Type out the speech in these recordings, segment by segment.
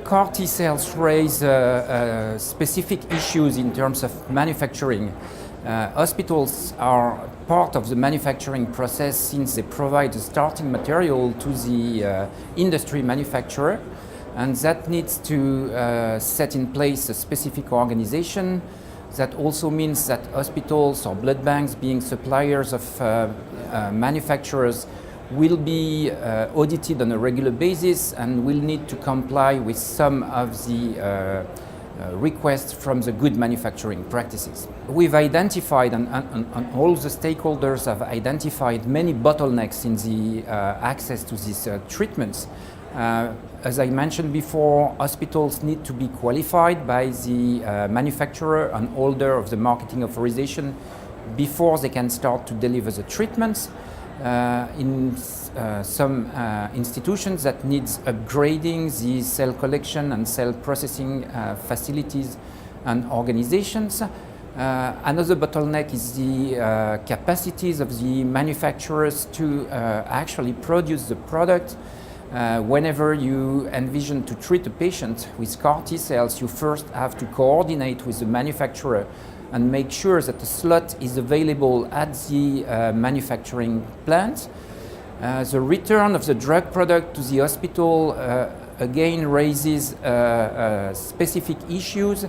CAR T cells raise specific issues in terms of manufacturing. Hospitals are part of the manufacturing process since they provide the starting material to the industry manufacturer, and that needs to set in place a specific organization. That also means that hospitals or blood banks, being suppliers of manufacturers, will be audited on a regular basis and will need to comply with some of the requests from the good manufacturing practices. We've identified, and all the stakeholders have identified, many bottlenecks in the access to these treatments. As I mentioned before, hospitals need to be qualified by the manufacturer and holder of the marketing authorization before they can start to deliver the treatments. In some institutions that needs upgrading the cell collection and cell processing facilities and organizations. Another bottleneck is the capacities of the manufacturers to actually produce the product. Whenever you envision to treat a patient with CAR T cells, you first have to coordinate with the manufacturer and make sure that the slot is available at the manufacturing plant. The return of the drug product to the hospital again raises specific issues.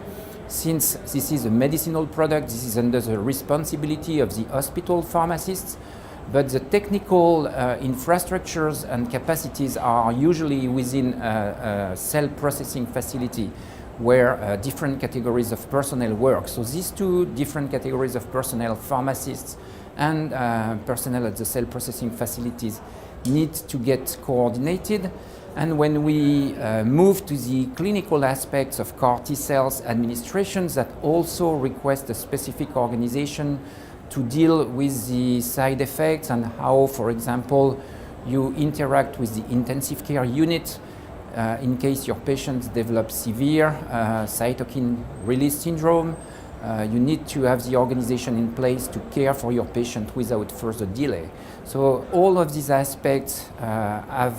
Since this is a medicinal product, this is under the responsibility of the hospital pharmacists, but the technical infrastructures and capacities are usually within a cell processing facility where different categories of personnel work. So these two different categories of personnel, pharmacists and personnel at the cell processing facilities, need to get coordinated. And when we move to the clinical aspects of CAR T cells administrations, that also request a specific organization to deal with the side effects and how, for example, you interact with the intensive care unit in case your patient develops severe cytokine release syndrome. You need to have the organization in place to care for your patient without further delay. So all of these aspects have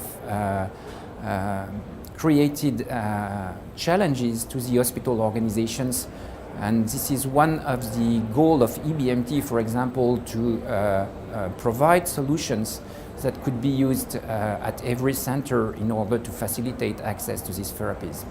created challenges to the hospital organizations, and this is one of the goals of EBMT, for example, to provide solutions that could be used at every center in order to facilitate access to these therapies.